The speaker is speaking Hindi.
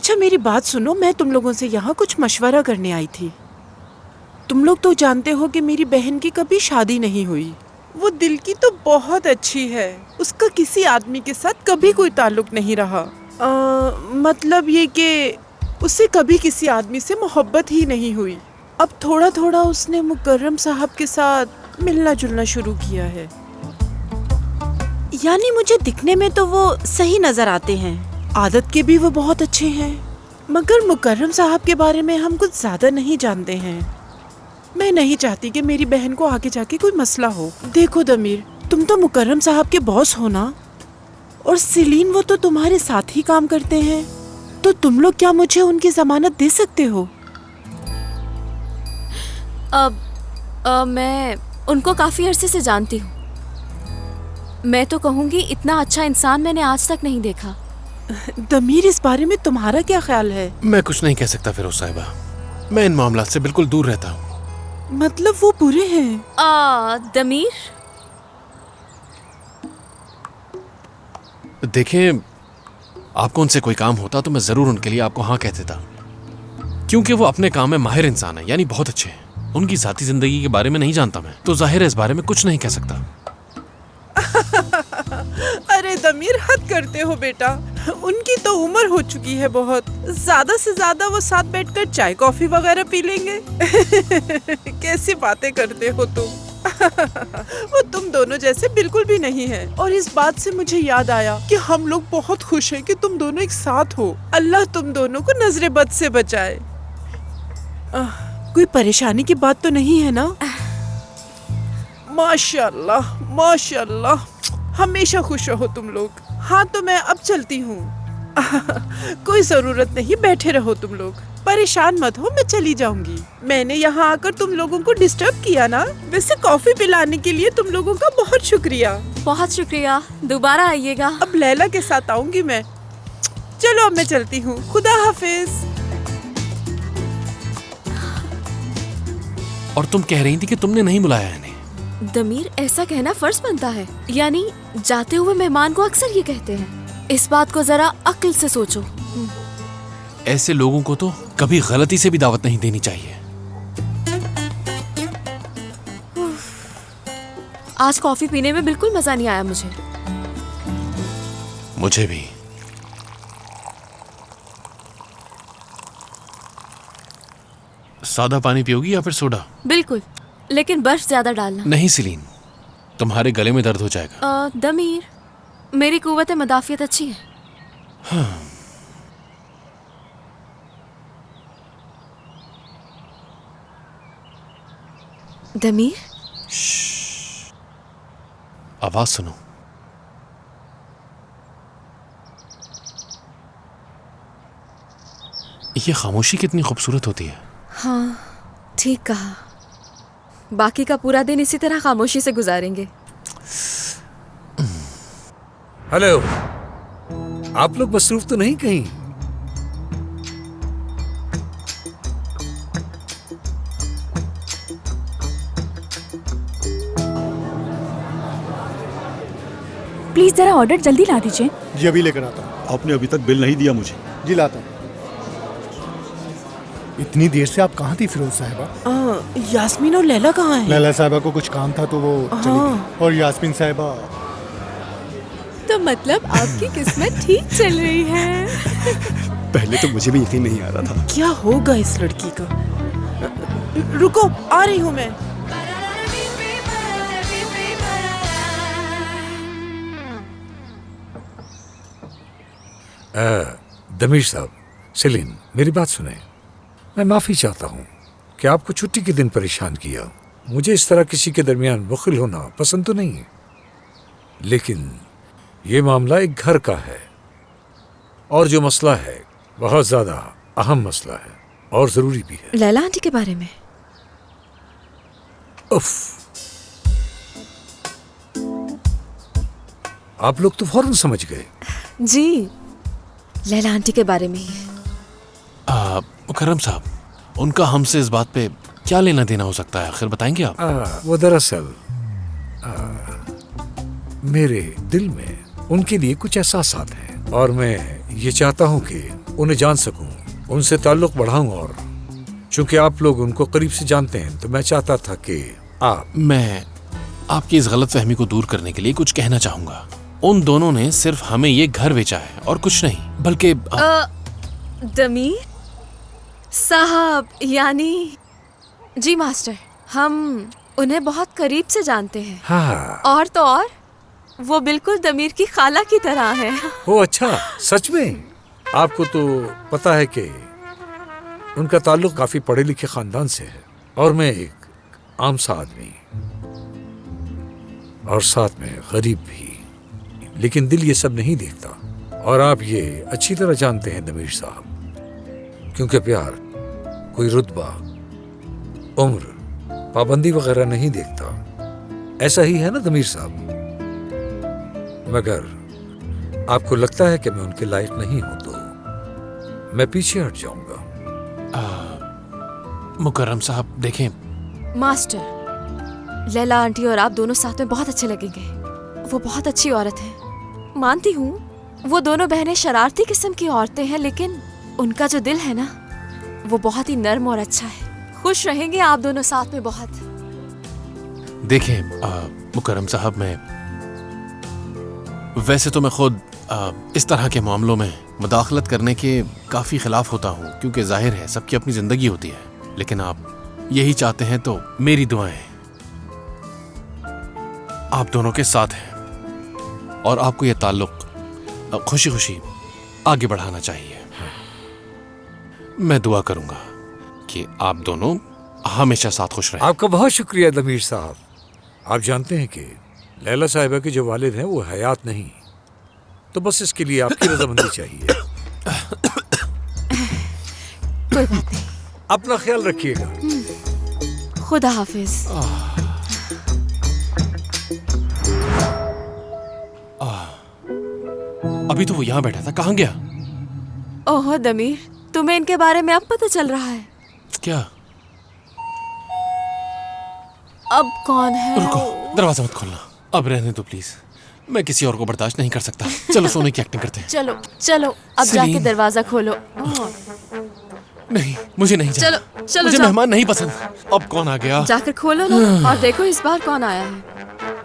अच्छा मेरी बात सुनो, मैं तुम लोगों से यहाँ कुछ मशवरा करने आई थी। तुम लोग तो जानते हो कि मेरी बहन की कभी शादी नहीं हुई। वो दिल की तो बहुत अच्छी है, उसका किसी आदमी के साथ कभी कोई ताल्लुक नहीं रहा। मतलब ये कि उसे कभी किसी आदमी से मोहब्बत ही नहीं हुई। अब थोड़ा थोड़ा उसने मुकर्रम साहब के साथ मिलना जुलना शुरू किया है। यानी मुझे दिखने में तो वो सही नजर आते हैं, आदत के भी वो बहुत अच्छे हैं, मगर मुकर्रम साहब के बारे में हम कुछ ज्यादा नहीं जानते हैं। मैं नहीं चाहती कि मेरी बहन को आगे जाके कोई मसला हो। देखो दमीर, तुम तो मुकर्रम साहब के बॉस हो ना, और सेलीन वो तो तुम्हारे साथ ही काम करते हैं, तो तुम लोग क्या मुझे उनकी जमानत दे सकते हो? मैं उनको काफी अरसे से जानती हूँ। मैं तो कहूँगी इतना अच्छा इंसान मैंने आज तक नहीं देखा। दमीर, इस बारे में तुम्हारा क्या ख्याल है? मैं कुछ नहीं कह सकता फिरोज साहिबा, मैं इन मामलों से बिल्कुल दूर रहता हूँ। मतलब वो बुरे हैं? दमीर, देखें, आपको उनसे कोई काम होता तो मैं जरूर उनके लिए आपको हाँ कह देता, क्योंकि वो अपने काम में माहिर इंसान है, यानी बहुत अच्छे हैं। उनकी जाती जिंदगी के बारे में नहीं जानता मैं, तो जाहिर है इस बारे में कुछ नहीं कह सकता। अरे दमीर, हद करते हो बेटा। उनकी तो उम्र हो चुकी है बहुत, ज्यादा से ज्यादा वो साथ बैठकर चाय कॉफी वगैरह पी लेंगे। कैसी बातें करते हो तुम। वो तुम दोनों जैसे बिल्कुल भी नहीं है। और इस बात से मुझे याद आया कि हम लोग बहुत खुश हैं कि तुम दोनों एक साथ हो। अल्लाह तुम दोनों को नजरे बद से बचाए। कोई परेशानी की बात तो नहीं है ना? माशाल्लाह माशाल्लाह, हमेशा खुश रहो तुम लोग। हाँ तो मैं अब चलती हूँ। कोई जरूरत नहीं, बैठे रहो तुम लोग, परेशान मत हो, मैं चली जाऊंगी। मैंने यहाँ आकर तुम लोगों को डिस्टर्ब किया ना। वैसे कॉफी पिलाने के लिए तुम लोगों का बहुत शुक्रिया। बहुत शुक्रिया, दोबारा आइएगा। अब लैला के साथ आऊंगी मैं। चलो अब मैं चलती हूँ, खुदा हाफिज। और तुम कह रही थी कि तुमने नहीं बुलाया इन्हें। दमीर, ऐसा कहना फर्ज बनता है, यानी जाते हुए मेहमान को अक्सर ये कहते हैं। इस बात को जरा अक्ल से सोचो। ऐसे लोगों को तो कभी गलती से भी दावत नहीं देनी चाहिए। आज कॉफी पीने में बिल्कुल मजा नहीं आया मुझे। मुझे भी। सादा पानी पियोगी या फिर सोडा? बिल्कुल, लेकिन बर्फ ज्यादा डालना। नहीं सिलीन, तुम्हारे गले में दर्द हो जाएगा। दमीर, मेरी कुव्वत मदाफियत अच्छी है। हाँ। दमीर, आवाज सुनो। ये खामोशी कितनी खूबसूरत होती है। हाँ, ठीक कहा। बाकी का पूरा दिन इसी तरह खामोशी से गुजारेंगे। हेलो, आप लोग मसरूफ तो नहीं कहीं? प्लीज जरा ऑर्डर जल्दी ला दीजिए। जी अभी लेकर आता हूँ। आपने अभी तक बिल नहीं दिया मुझे। जी लाता हूँ। इतनी देर से आप कहाँ थी फिरोज साहिबा? यास्मीन और लैला कहाँ हैं? लैला साहिबा को कुछ काम था तो वो चली गई। और यास्मीन साहिबा। तो मतलब आपकी किस्मत ठीक चल रही है। पहले तो मुझे भी यकीन नहीं आ रहा था। क्या होगा इस लड़की का? रुको, आ रही हूँ मैं। दमीर साहब, सेलिन, मेरी बात सुने। मैं माफी चाहता हूँ कि आपको छुट्टी के दिन परेशान किया। मुझे इस तरह किसी के दरमियान बुखिल होना पसंद तो नहीं है, लेकिन ये मामला एक घर का है, और जो मसला है बहुत ज्यादा अहम मसला है और जरूरी भी है। लैला आंटी के बारे में? उफ, आप लोग तो फौरन समझ गए। जी, लैला आंटी के बारे में ही है। मुकर्रम साहब, उनका हमसे इस बात पे क्या लेना देना हो सकता है, आखिर बताएंगे आप? वो दरअसल मेरे दिल में उनके लिए कुछ एहसासात हैं, और मैं ये चाहता हूँ कि उन्हें जान सकूं, उनसे ताल्लुक बढ़ाऊं। और चूंकि आप लोग उनको करीब से जानते हैं तो मैं चाहता था कि आप मैं आपकी इस गलतफहमी को दूर करने के लिए कुछ कहना चाहूंगा। उन दोनों ने सिर्फ हमें ये घर बेचा है और कुछ नहीं, बल्कि दमीर साहब, यानी जी मास्टर, हम उन्हें बहुत करीब से जानते हैं। हाँ। और तो और वो बिल्कुल दमीर की खाला की तरह है। ओ अच्छा, सच में? आपको तो पता है कि उनका ताल्लुक काफी पढ़े लिखे खानदान से है और मैं एक आम सा आदमी और साथ में गरीब भी, लेकिन दिल ये सब नहीं देखता। और आप ये अच्छी तरह जानते हैं दमीर साहब, क्योंकि प्यार कोई रुतबा, उम्र, पाबंदी वगैरह नहीं देखता। ऐसा ही है ना दमीर साहब? मगर आपको लगता है कि मैं उनके लायक नहीं हूं तो मैं पीछे हट जाऊंगा। मुकर्रम साहब देखें, मास्टर, लैला आंटी और आप दोनों साथ में बहुत अच्छे लगेंगे। वो बहुत अच्छी औरत है, मानती हूँ। वो दोनों बहनें शरारती किस्म की औरतें हैं, लेकिन उनका जो दिल है ना, वो बहुत ही नर्म और अच्छा है। खुश रहेंगे आप दोनों साथ में बहुत। देखें मुकर्रम साहब, मैं वैसे तो मैं खुद इस तरह के मामलों में मुदाखलत करने के काफ़ी खिलाफ होता हूँ, क्योंकि जाहिर है सबकी अपनी ज़िंदगी होती है। लेकिन आप यही चाहते हैं तो मेरी दुआएं आप दोनों के साथ हैं और आपको यह ताल्लुक खुशी खुशी आगे बढ़ाना चाहिए। मैं दुआ करूंगा कि आप दोनों हमेशा साथ खुश रहें। आपका बहुत शुक्रिया दमीर साहब। आप जानते हैं कि लैला साहिबा के जो वालिद हैं वो हयात नहीं, तो बस इसके लिए आपकी रजामंदी चाहिए। कोई बात नहीं। अपना ख्याल रखिएगा। खुदा हाफिज। अभी तो वो यहाँ बैठा था, कहाँ गया? ओहो दमीर, तुम्हें इनके बारे में अब पता चल रहा है? क्या? अब कौन है? रुको, दरवाजा मत खोलना। अब रहने दो प्लीज, मैं किसी और को बर्दाश्त नहीं कर सकता। चलो सोने की एक्टिंग करते हैं। चलो चलो, अब सलीम। जाके दरवाजा खोलो। नहीं, मुझे नहीं जाना। चलो मुझे जाओ। मेहमान नहीं पसंद। अब कौन आ गया? जाकर खोलो ना और देखो इस बार कौन आया है।